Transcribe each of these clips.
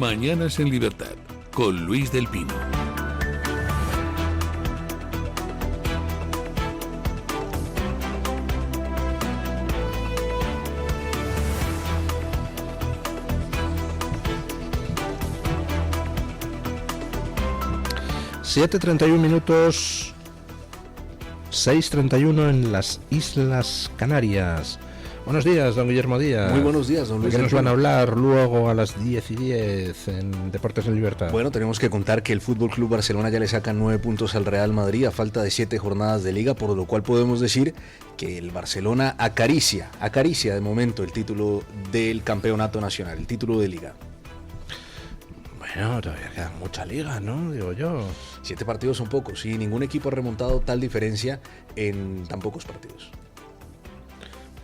Mañanas en Libertad, con Luis del Pino. Siete 31 minutos, 6:31 en las Islas Canarias. Buenos días, don Guillermo Díaz. Muy buenos días, don Luis. ¿De qué nos van a hablar luego a las 10:10 en Deportes en Libertad? Bueno, tenemos que contar que el Fútbol Club Barcelona ya le saca 9 puntos al Real Madrid a falta de 7 jornadas de liga, por lo cual podemos decir que el Barcelona acaricia de momento el título del campeonato nacional, el título de liga. Bueno, todavía queda mucha liga, ¿no? Digo yo. 7 partidos son pocos y ningún equipo ha remontado tal diferencia en tan pocos partidos.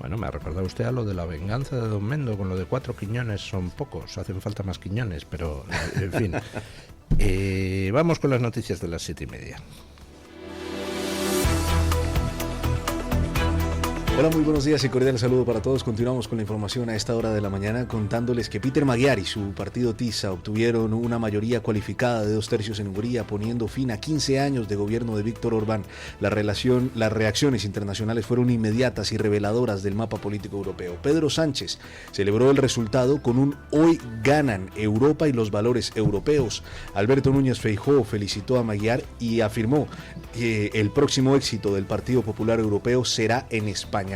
Bueno, me ha recordado usted a lo de la venganza de Don Mendo, con lo de 4 Quiñones son pocos, hacen falta más Quiñones, pero en fin. Vamos con las noticias de las 7:30. Hola, muy buenos días y cordial saludo para todos. Continuamos con la información a esta hora de la mañana contándoles que Peter Magyar y su partido TISA obtuvieron una mayoría cualificada de 2/3 en Hungría, poniendo fin a 15 años de gobierno de Víktor Orbán. Las reacciones internacionales fueron inmediatas y reveladoras del mapa político europeo. Pedro Sánchez celebró el resultado con un "hoy ganan Europa y los valores europeos". Alberto Núñez Feijóo felicitó a Magyar y afirmó que el próximo éxito del Partido Popular Europeo será en España.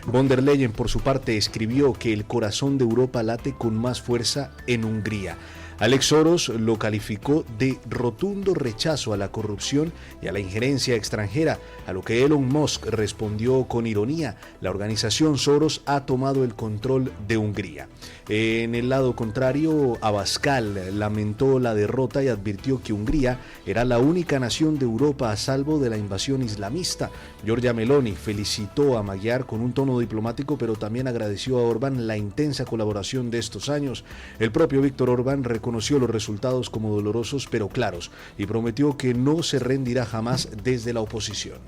Von der Leyen, por su parte, escribió que el corazón de Europa late con más fuerza en Hungría. Alex Soros lo calificó de rotundo rechazo a la corrupción y a la injerencia extranjera, a lo que Elon Musk respondió con ironía: la organización Soros ha tomado el control de Hungría. En el lado contrario, Abascal lamentó la derrota y advirtió que Hungría era la única nación de Europa a salvo de la invasión islamista. Giorgia Meloni felicitó a Magyar con un tono diplomático, pero también agradeció a Orbán la intensa colaboración de estos años. El propio Víktor Orbán reconoció los resultados como dolorosos pero claros y prometió que no se rendirá jamás desde la oposición.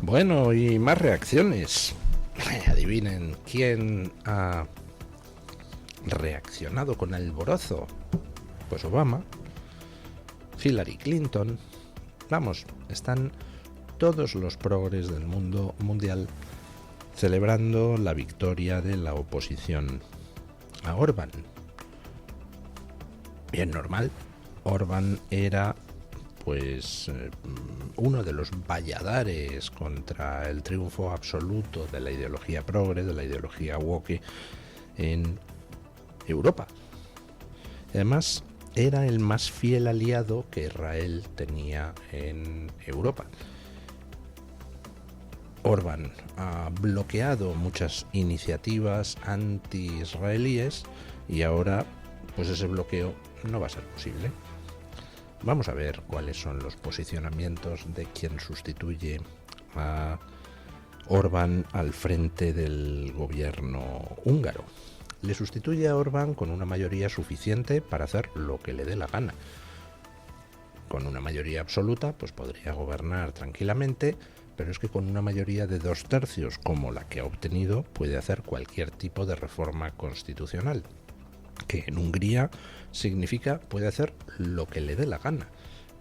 Bueno, y más reacciones. Adivinen quién ha reaccionado con alborozo. Pues Obama, Hillary Clinton. Vamos, están todos los progres del mundo mundial celebrando la victoria de la oposición a Orbán. Bien normal, Orbán era pues uno de los valladares contra el triunfo absoluto de la ideología progre, de la ideología woke en Europa. Además, era el más fiel aliado que Israel tenía en Europa. Orbán ha bloqueado muchas iniciativas anti-israelíes y ahora pues ese bloqueo no va a ser posible. Vamos a ver cuáles son los posicionamientos de quien sustituye a Orbán al frente del gobierno húngaro. Le sustituye a Orbán con una mayoría suficiente para hacer lo que le dé la gana. Con una mayoría absoluta, pues podría gobernar tranquilamente, pero es que con una mayoría de 2/3, como la que ha obtenido, puede hacer cualquier tipo de reforma constitucional, que en Hungría significa puede hacer lo que le dé la gana,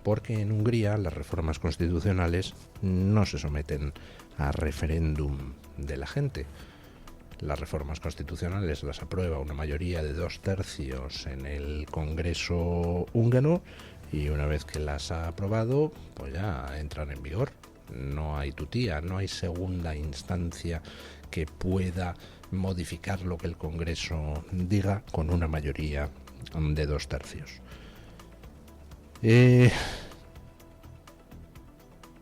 porque en Hungría las reformas constitucionales no se someten a referéndum de la gente. Las reformas constitucionales las aprueba una mayoría de 2/3 en el Congreso húngaro y una vez que las ha aprobado, pues ya entran en vigor. No hay tutía, no hay segunda instancia que pueda modificar lo que el Congreso diga con una mayoría de 2/3.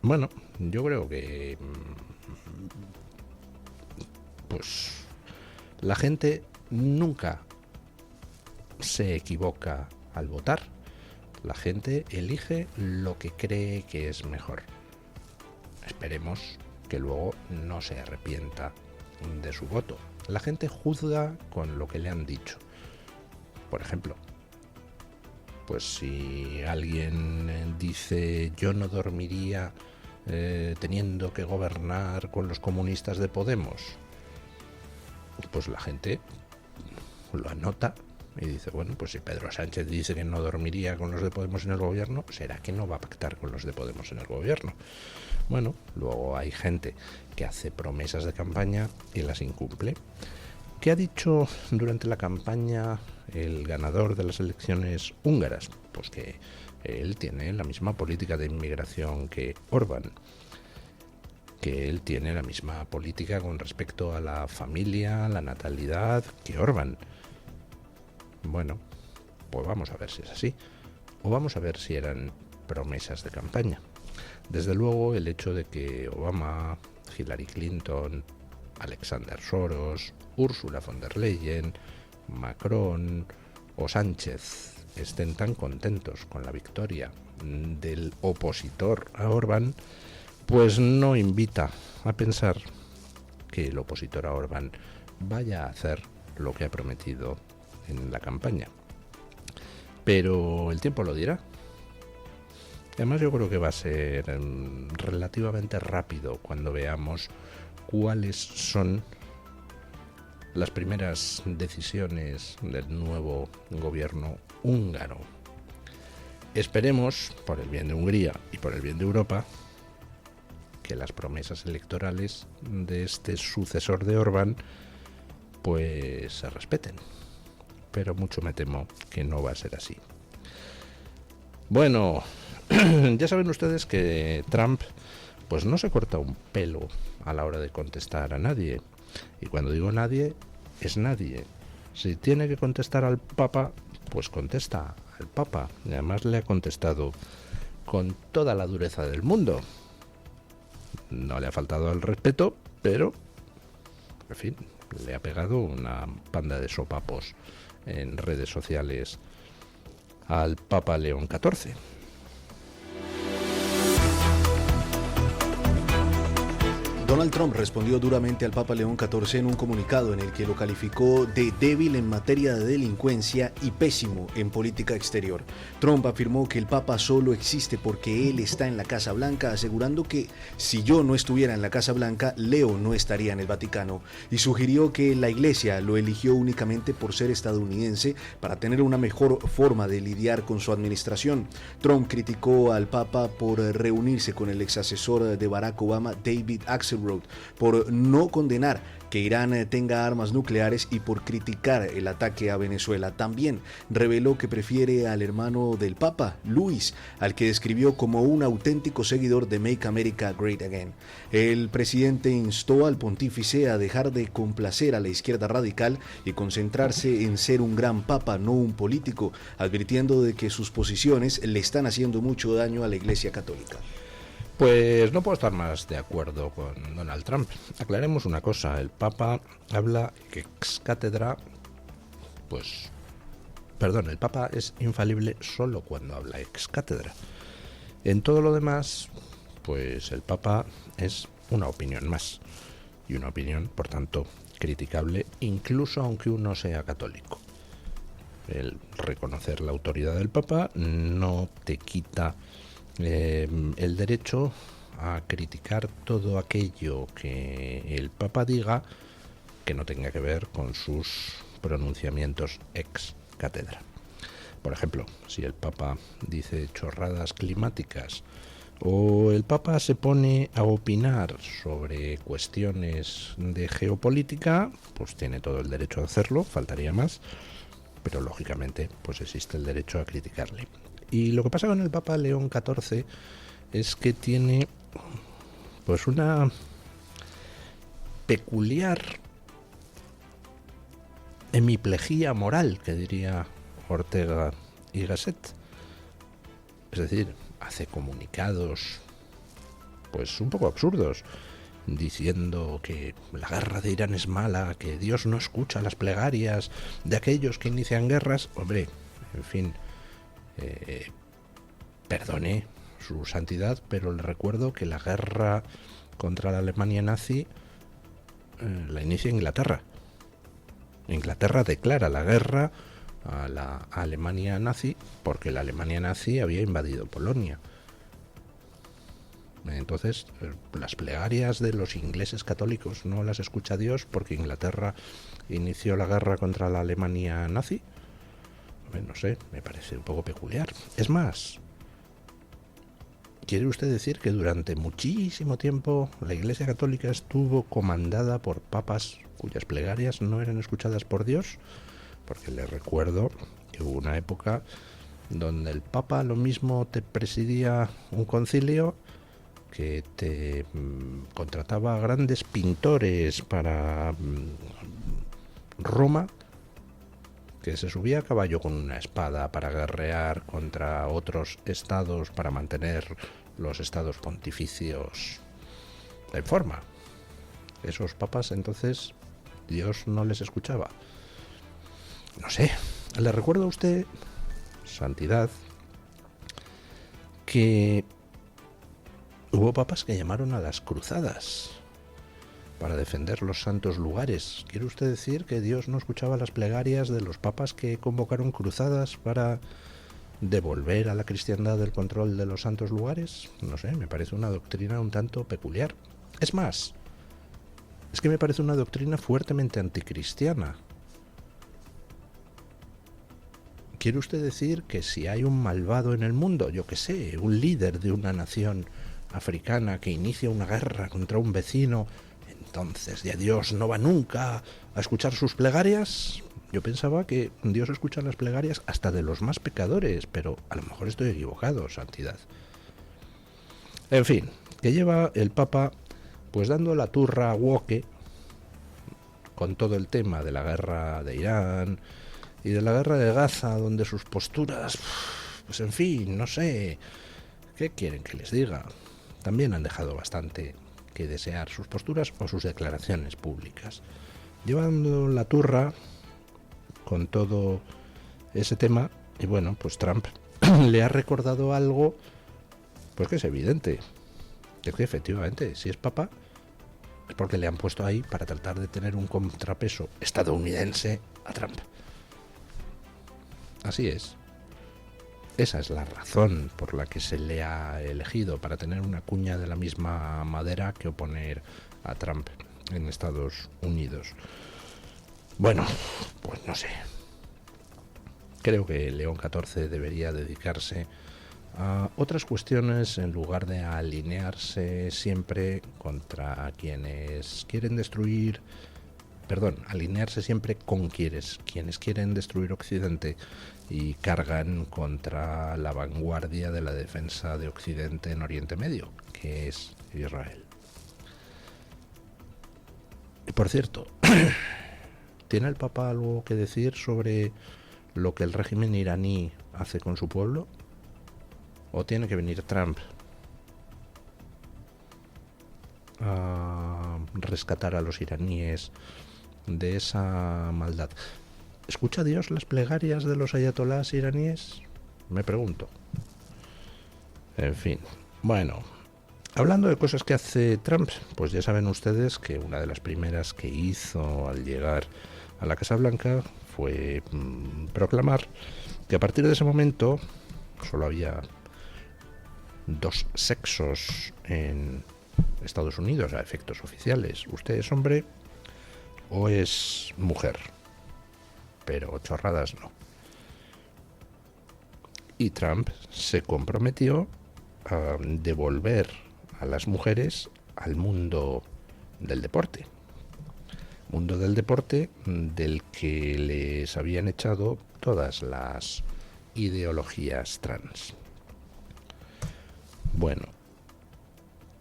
Bueno, yo creo que pues la gente nunca se equivoca al votar. La gente elige lo que cree que es mejor. Esperemos que luego no se arrepienta de su voto. La gente juzga con lo que le han dicho. Por ejemplo, pues si alguien dice yo no dormiría teniendo que gobernar con los comunistas de Podemos, pues la gente lo anota y dice, bueno, pues si Pedro Sánchez dice que no dormiría con los de Podemos en el gobierno, será que no va a pactar con los de Podemos en el gobierno. Bueno, luego hay gente que hace promesas de campaña y las incumple. ¿Qué ha dicho durante la campaña el ganador de las elecciones húngaras? Pues que él tiene la misma política de inmigración que Orbán, que él tiene la misma política con respecto a la familia, la natalidad, que Orbán. Bueno, pues vamos a ver si es así, o vamos a ver si eran promesas de campaña. Desde luego, el hecho de que Obama, Hillary Clinton, Alexander Soros, Ursula von der Leyen, Macron o Sánchez estén tan contentos con la victoria del opositor a Orbán, pues no invita a pensar que el opositor a Orbán vaya a hacer lo que ha prometido en la campaña. Pero el tiempo lo dirá. Además, yo creo que va a ser relativamente rápido cuando veamos cuáles son las primeras decisiones del nuevo gobierno húngaro. Esperemos, por el bien de Hungría y por el bien de Europa, que las promesas electorales de este sucesor de Orbán pues se respeten. Pero mucho me temo que no va a ser así. Bueno, ya saben ustedes que Trump pues no se corta un pelo a la hora de contestar a nadie. Y cuando digo nadie, es nadie. Si tiene que contestar al Papa, pues contesta al Papa. Y además le ha contestado con toda la dureza del mundo. No le ha faltado al respeto, pero, en fin, le ha pegado una panda de sopapos en redes sociales al Papa León XIV. Donald Trump respondió duramente al Papa León XIV en un comunicado en el que lo calificó de débil en materia de delincuencia y pésimo en política exterior. Trump afirmó que el Papa solo existe porque él está en la Casa Blanca, asegurando que si yo no estuviera en la Casa Blanca, Leo no estaría en el Vaticano, y sugirió que la Iglesia lo eligió únicamente por ser estadounidense para tener una mejor forma de lidiar con su administración. Trump criticó al Papa por reunirse con el exasesor de Barack Obama, David Axelrod, por no condenar que Irán tenga armas nucleares y por criticar el ataque a Venezuela. También reveló que prefiere al hermano del Papa, Luis, al que describió como un auténtico seguidor de Make America Great Again. El presidente instó al pontífice a dejar de complacer a la izquierda radical y concentrarse en ser un gran papa, no un político, advirtiendo de que sus posiciones le están haciendo mucho daño a la Iglesia Católica. Pues no puedo estar más de acuerdo con Donald Trump. Aclaremos una cosa, el Papa habla ex cátedra, el Papa es infalible solo cuando habla ex cátedra. En todo lo demás, pues el Papa es una opinión más, y una opinión, por tanto, criticable, incluso aunque uno sea católico. El reconocer la autoridad del Papa no te quita el derecho a criticar todo aquello que el Papa diga que no tenga que ver con sus pronunciamientos ex cátedra. Por ejemplo, si el Papa dice chorradas climáticas o el Papa se pone a opinar sobre cuestiones de geopolítica, pues tiene todo el derecho a hacerlo, faltaría más, pero lógicamente pues existe el derecho a criticarle. Y lo que pasa con el Papa León XIV es que tiene pues una peculiar hemiplejía moral, que diría Ortega y Gasset. Es decir, hace comunicados pues un poco absurdos, diciendo que la guerra de Irán es mala, que Dios no escucha las plegarias de aquellos que inician guerras. Hombre, en fin, perdone su santidad, pero le recuerdo que la guerra contra la Alemania nazi la inicia Inglaterra. Inglaterra declara la guerra a la Alemania nazi porque la Alemania nazi había invadido Polonia. Entonces, las plegarias de los ingleses católicos no las escucha Dios porque Inglaterra inició la guerra contra la Alemania nazi. No sé, me parece un poco peculiar. Es más, ¿quiere usted decir que durante muchísimo tiempo la Iglesia Católica estuvo comandada por papas cuyas plegarias no eran escuchadas por Dios? Porque le recuerdo que hubo una época donde el Papa lo mismo te presidía un concilio, que te contrataba a grandes pintores para Roma, que se subía a caballo con una espada para guerrear contra otros estados para mantener los estados pontificios en forma. Esos papas, entonces, Dios no les escuchaba. No sé, le recuerdo a usted, Santidad, que hubo papas que llamaron a las cruzadas para defender los santos lugares. ¿Quiere usted decir que Dios no escuchaba las plegarias de los papas que convocaron cruzadas para devolver a la cristiandad el control de los santos lugares? No sé, me parece una doctrina un tanto peculiar. Es más, es que me parece una doctrina fuertemente anticristiana. ¿Quiere usted decir que si hay un malvado en el mundo, yo qué sé, un líder de una nación africana que inicia una guerra contra un vecino, entonces ya Dios no va nunca a escuchar sus plegarias? Yo pensaba que Dios escucha las plegarias hasta de los más pecadores, pero a lo mejor estoy equivocado, Santidad. En fin, que lleva el Papa pues dando la turra a Woke con todo el tema de la guerra de Irán y de la guerra de Gaza, donde sus posturas, pues en fin, no sé, ¿qué quieren que les diga? También han dejado bastante que desear sus posturas o sus declaraciones públicas. Llevando la turra con todo ese tema, y bueno, pues Trump le ha recordado algo, pues que es evidente, que es que efectivamente, si es papa, es porque le han puesto ahí para tratar de tener un contrapeso estadounidense a Trump. Así es. Esa es la razón por la que se le ha elegido, para tener una cuña de la misma madera que oponer a Trump en Estados Unidos. Bueno, pues no sé. Creo que León XIV debería dedicarse a otras cuestiones en lugar de alinearse siempre contra quienes quieren destruir, alinearse siempre con quienes quieren destruir Occidente y cargan contra la vanguardia de la defensa de Occidente en Oriente Medio, que es Israel. Y por cierto, ¿tiene el Papa algo que decir sobre lo que el régimen iraní hace con su pueblo? ¿O tiene que venir Trump a rescatar a los iraníes de esa maldad? ¿Escucha Dios las plegarias de los ayatolás iraníes? Me pregunto. En fin, bueno, hablando de cosas que hace Trump, pues ya saben ustedes que una de las primeras que hizo al llegar a la Casa Blanca fue proclamar que a partir de ese momento solo había dos sexos en Estados Unidos a efectos oficiales. Usted es hombre o es mujer, pero chorradas no. Y Trump se comprometió a devolver a las mujeres al mundo del deporte. Mundo del deporte del que les habían echado todas las ideologías trans. Bueno,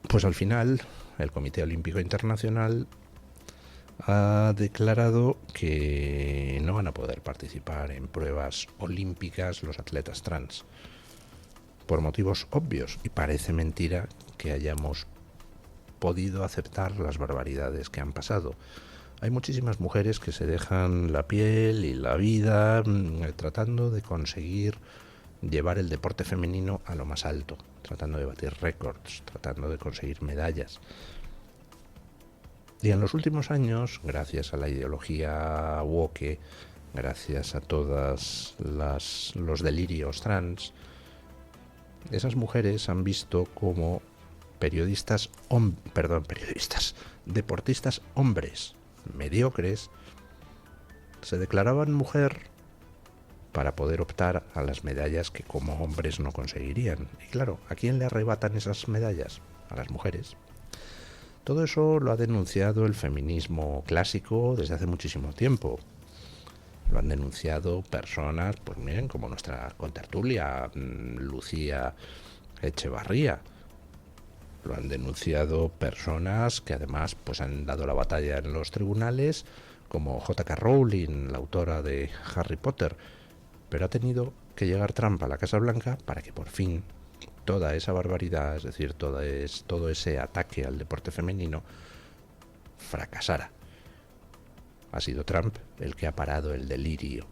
pues al final el Comité Olímpico Internacional ha declarado que no van a poder participar en pruebas olímpicas los atletas trans, por motivos obvios, y parece mentira que hayamos podido aceptar las barbaridades que han pasado. Hay muchísimas mujeres que se dejan la piel y la vida tratando de conseguir llevar el deporte femenino a lo más alto, tratando de batir récords, tratando de conseguir medallas. Y en los últimos años, gracias a la ideología woke, gracias a todos los delirios trans, esas mujeres han visto como deportistas hombres mediocres se declaraban mujer para poder optar a las medallas que como hombres no conseguirían. Y claro, ¿a quién le arrebatan esas medallas? A las mujeres. Todo eso lo ha denunciado el feminismo clásico desde hace muchísimo tiempo. Lo han denunciado personas, pues miren, como nuestra contertulia, Lucía Echevarría. Lo han denunciado personas que además pues han dado la batalla en los tribunales, como J.K. Rowling, la autora de Harry Potter. Pero ha tenido que llegar Trump a la Casa Blanca para que por fin toda esa barbaridad, es decir, todo ese ataque al deporte femenino, fracasara. Ha sido Trump el que ha parado el delirio.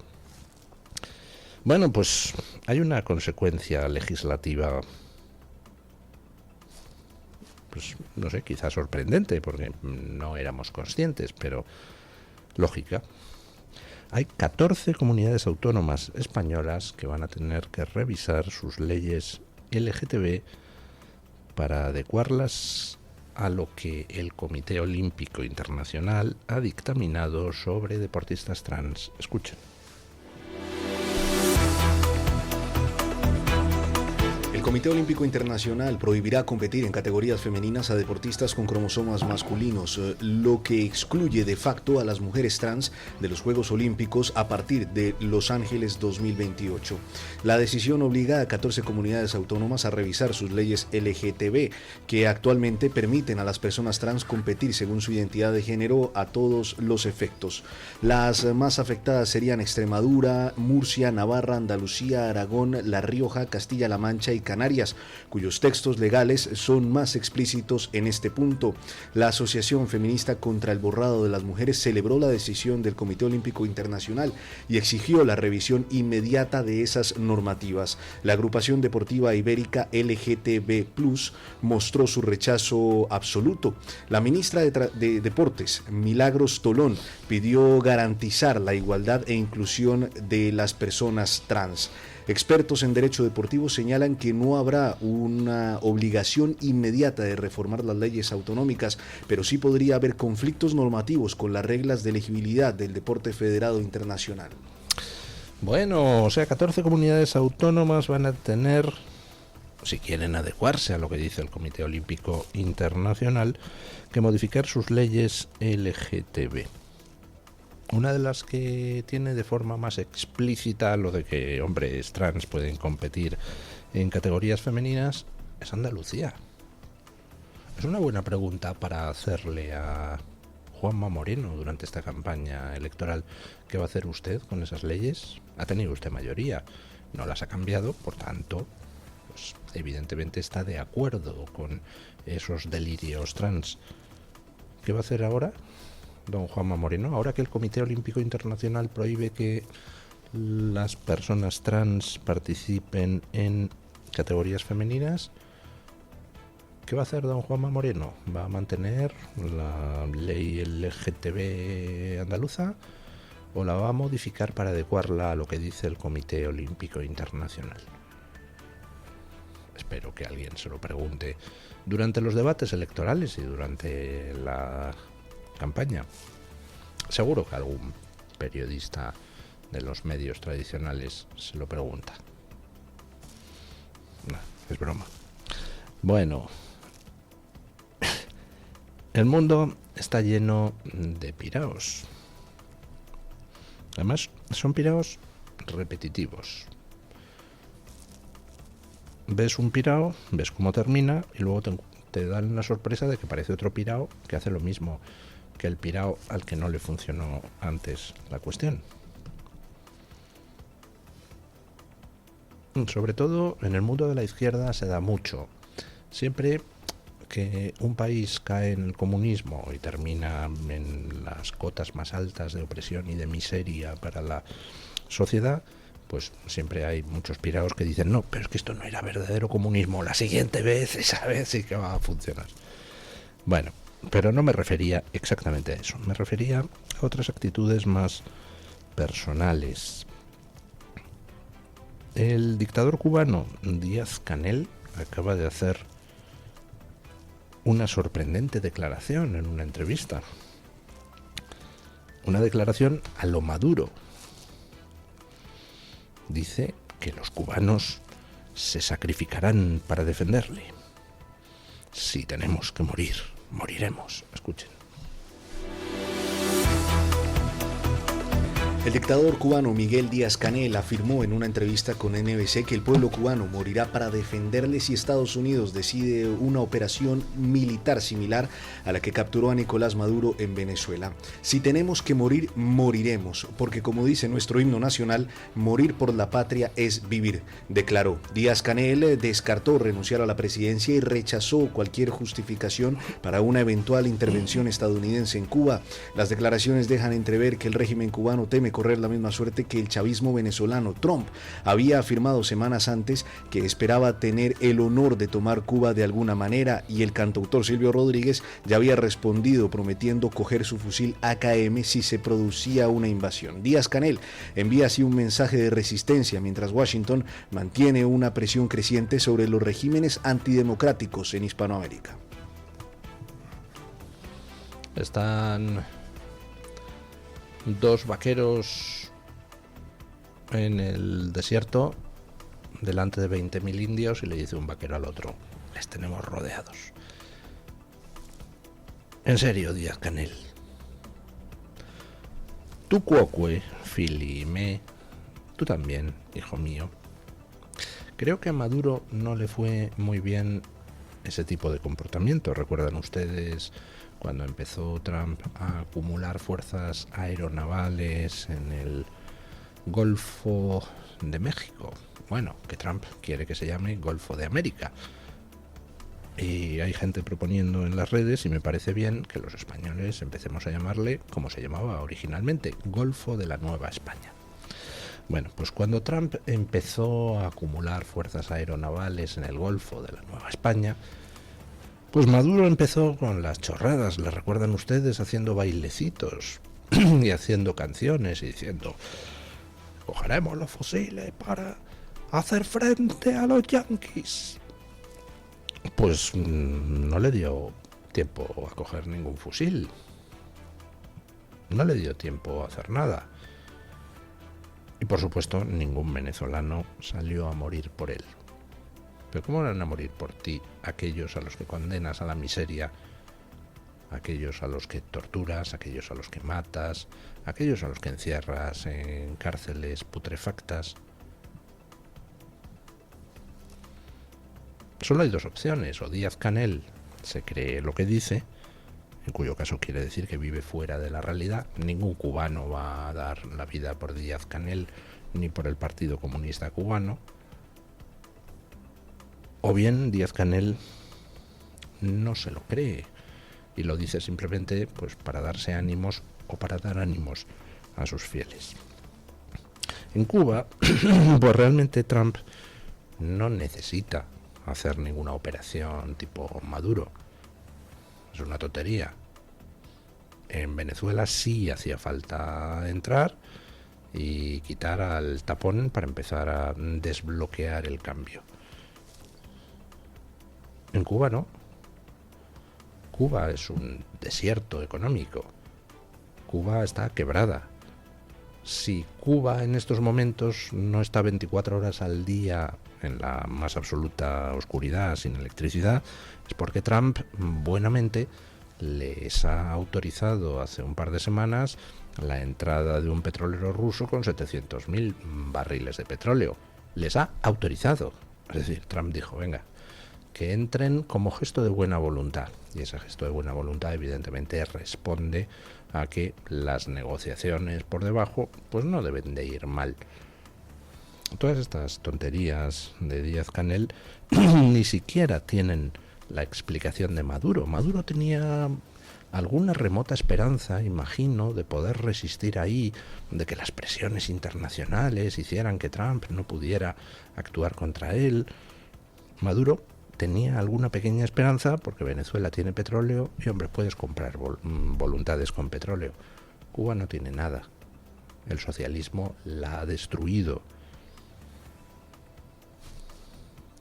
Bueno, pues hay una consecuencia legislativa, pues no sé, quizás sorprendente, porque no éramos conscientes, pero lógica. Hay 14 comunidades autónomas españolas que van a tener que revisar sus leyes LGTB para adecuarlas a lo que el Comité Olímpico Internacional ha dictaminado sobre deportistas trans. Escuchen. El Comité Olímpico Internacional prohibirá competir en categorías femeninas a deportistas con cromosomas masculinos, lo que excluye de facto a las mujeres trans de los Juegos Olímpicos a partir de Los Ángeles 2028. La decisión obliga a 14 comunidades autónomas a revisar sus leyes LGTB, que actualmente permiten a las personas trans competir según su identidad de género a todos los efectos. Las más afectadas serían Extremadura, Murcia, Navarra, Andalucía, Aragón, La Rioja, Castilla-La Mancha y Canarias, cuyos textos legales son más explícitos en este punto. La Asociación Feminista contra el Borrado de las Mujeres celebró la decisión del Comité Olímpico Internacional y exigió la revisión inmediata de esas normativas. La agrupación deportiva ibérica LGTB+ mostró su rechazo absoluto. La ministra de Deportes, Milagros Tolón, pidió garantizar la igualdad e inclusión de las personas trans. Expertos en derecho deportivo señalan que no habrá una obligación inmediata de reformar las leyes autonómicas, pero sí podría haber conflictos normativos con las reglas de elegibilidad del deporte federado internacional. Bueno, o sea, 14 comunidades autónomas van a tener, si quieren adecuarse a lo que dice el Comité Olímpico Internacional, que modificar sus leyes LGTB. Una de las que tiene de forma más explícita lo de que hombres trans pueden competir en categorías femeninas es Andalucía. Es una buena pregunta para hacerle a Juanma Moreno durante esta campaña electoral. ¿Qué va a hacer usted con esas leyes? Ha tenido usted mayoría, no las ha cambiado, por tanto, pues evidentemente está de acuerdo con esos delirios trans. ¿Qué va a hacer ahora don Juanma Moreno, ahora que el Comité Olímpico Internacional prohíbe que las personas trans participen en categorías femeninas? ¿Qué va a hacer don Juanma Moreno? ¿Va a mantener la ley LGTB andaluza o la va a modificar para adecuarla a lo que dice el Comité Olímpico Internacional? Espero que alguien se lo pregunte durante los debates electorales y durante la campaña. Seguro que algún periodista de los medios tradicionales se lo pregunta. No, es broma. Bueno, el mundo está lleno de piraos. Además, son piraos repetitivos. Ves un pirao, ves cómo termina y luego te dan la sorpresa de que parece otro pirao que hace lo mismo que el pirao al que no le funcionó antes la cuestión. Sobre todo en el mundo de la izquierda se da mucho. Siempre que un país cae en el comunismo y termina en las cotas más altas de opresión y de miseria para la sociedad, pues siempre hay muchos piraos que dicen no, pero es que esto no era verdadero comunismo, la siguiente vez, esa vez sí que va a funcionar. Bueno, pero no me refería exactamente a eso, me refería a otras actitudes más personales. El dictador cubano Díaz-Canel acaba de hacer una sorprendente declaración en una entrevista. Una declaración a lo Maduro. Dice que los cubanos se sacrificarán para defenderle. Si tenemos que morir, moriremos. Escuchen. El dictador cubano Miguel Díaz-Canel afirmó en una entrevista con NBC que el pueblo cubano morirá para defenderle si Estados Unidos decide una operación militar similar a la que capturó a Nicolás Maduro en Venezuela. Si tenemos que morir, moriremos, porque como dice nuestro himno nacional, morir por la patria es vivir, declaró. Díaz-Canel descartó renunciar a la presidencia y rechazó cualquier justificación para una eventual intervención estadounidense en Cuba. Las declaraciones dejan entrever que el régimen cubano teme correr la misma suerte que el chavismo venezolano. Trump había afirmado semanas antes que esperaba tener el honor de tomar Cuba de alguna manera, y el cantautor Silvio Rodríguez ya había respondido prometiendo coger su fusil AKM si se producía una invasión. Díaz-Canel envía así un mensaje de resistencia mientras Washington mantiene una presión creciente sobre los regímenes antidemocráticos en Hispanoamérica. Están dos vaqueros en el desierto delante de 20.000 indios y le dice un vaquero al otro: les tenemos rodeados. En serio, Díaz-Canel. Tú cuoque, Filime, tú también, hijo mío. Creo que a Maduro no le fue muy bien ese tipo de comportamiento. ¿Recuerdan ustedes cuando empezó Trump a acumular fuerzas aeronavales en el Golfo de México? Bueno, que Trump quiere que se llame Golfo de América. Y hay gente proponiendo en las redes, y me parece bien que los españoles empecemos a llamarle como se llamaba originalmente, Golfo de la Nueva España. Bueno, pues cuando Trump empezó a acumular fuerzas aeronavales en el Golfo de la Nueva España, pues Maduro empezó con las chorradas, ¿le recuerdan ustedes? Haciendo bailecitos y haciendo canciones y diciendo: cogeremos los fusiles para hacer frente a los yanquis. Pues no le dio tiempo a coger ningún fusil. No le dio tiempo a hacer nada. Y por supuesto, ningún venezolano salió a morir por él. Pero ¿cómo van a morir por ti aquellos a los que condenas a la miseria, aquellos a los que torturas, aquellos a los que matas, aquellos a los que encierras en cárceles putrefactas? Solo hay dos opciones: o Díaz-Canel se cree lo que dice, en cuyo caso quiere decir que vive fuera de la realidad. Ningún cubano va a dar la vida por Díaz-Canel ni por el Partido Comunista Cubano. O bien Díaz-Canel no se lo cree y lo dice simplemente pues para darse ánimos o para dar ánimos a sus fieles. En Cuba, pues realmente Trump no necesita hacer ninguna operación tipo Maduro. Es una tontería. En Venezuela sí hacía falta entrar y quitar al tapón para empezar a desbloquear el cambio. En Cuba no. Cuba es un desierto económico. Cuba está quebrada. Si Cuba en estos momentos no está 24 horas al día en la más absoluta oscuridad, sin electricidad, es porque Trump buenamente les ha autorizado hace un par de semanas la entrada de un petrolero ruso con 700.000 barriles de petróleo. Les ha autorizado. Es decir, Trump dijo: venga, que entren como gesto de buena voluntad. Y ese gesto de buena voluntad evidentemente responde a que las negociaciones por debajo pues no deben de ir mal. Todas estas tonterías de Díaz-Canel ni siquiera tienen la explicación de Maduro. Maduro tenía alguna remota esperanza, imagino, de poder resistir ahí, de que las presiones internacionales hicieran que Trump no pudiera actuar contra él. Maduro tenía alguna pequeña esperanza porque Venezuela tiene petróleo y, hombre, puedes comprar voluntades con petróleo. Cuba no tiene nada. El socialismo la ha destruido.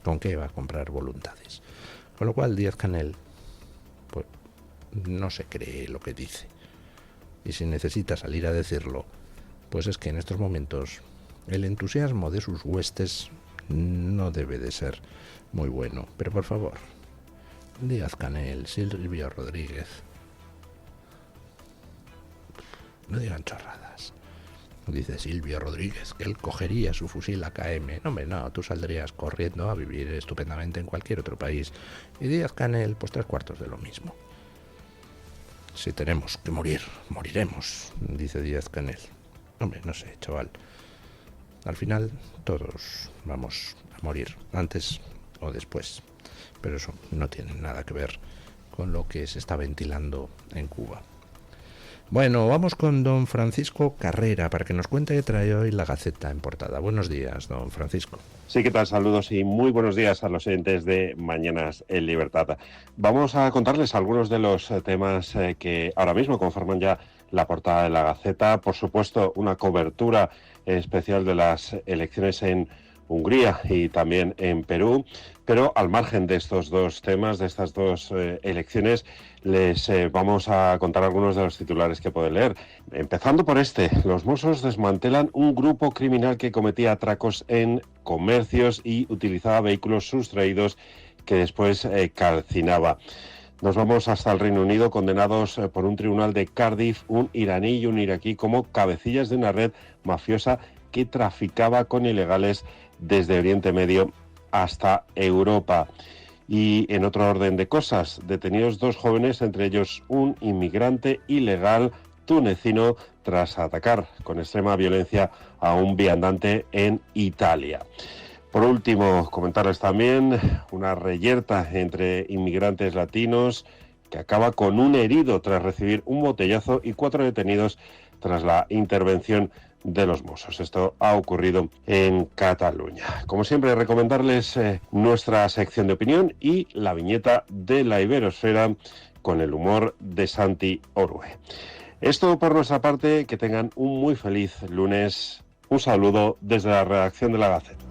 ¿Con qué va a comprar voluntades? Con lo cual Díaz-Canel pues no se cree lo que dice. Y si necesita salir a decirlo, pues es que en estos momentos El entusiasmo de sus huestes no debe de ser muy bueno, pero por favor, Díaz-Canel, Silvio Rodríguez, no digan chorradas. Dice Silvio Rodríguez que él cogería su fusil AKM. No, hombre, no, tú saldrías corriendo a vivir estupendamente en cualquier otro país. Y Díaz-Canel, pues 3/4 de lo mismo. Si tenemos que morir, moriremos, dice Díaz-Canel. Hombre, no sé, chaval. Al final todos vamos a morir, antes o después. Pero eso no tiene nada que ver con lo que se está ventilando en Cuba. Bueno, vamos con don Francisco Carrera para que nos cuente qué trae hoy la Gaceta en portada. Buenos días, don Francisco. Sí, ¿qué tal? Saludos y muy buenos días a los oyentes de Mañanas en Libertad. Vamos a contarles algunos de los temas que ahora mismo conforman ya la portada de la Gaceta. Por supuesto, una cobertura especial de las elecciones en Hungría y también en Perú, pero al margen de estos dos temas, de estas dos elecciones, les vamos a contar algunos de los titulares que pueden leer. Empezando por este: los Mossos desmantelan un grupo criminal que cometía atracos en comercios y utilizaba vehículos sustraídos que después calcinaba. Nos vamos hasta el Reino Unido, condenados por un tribunal de Cardiff un iraní y un iraquí como cabecillas de una red mafiosa que traficaba con ilegales desde Oriente Medio hasta Europa. Y en otro orden de cosas, detenidos 2 jóvenes, entre ellos un inmigrante ilegal tunecino, tras atacar con extrema violencia a un viandante en Italia. Por último, comentarles también una reyerta entre inmigrantes latinos que acaba con un herido tras recibir un botellazo y 4 detenidos tras la intervención de los Mossos. Esto ha ocurrido en Cataluña. Como siempre, recomendarles nuestra sección de opinión y la viñeta de la Iberosfera con el humor de Santi Orue. Esto por nuestra parte, que tengan un muy feliz lunes. Un saludo desde la redacción de la Gaceta.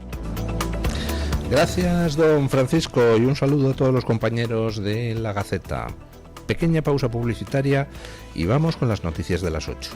Gracias, don Francisco, y un saludo a todos los compañeros de la Gaceta. Pequeña pausa publicitaria y vamos con las noticias de las 8.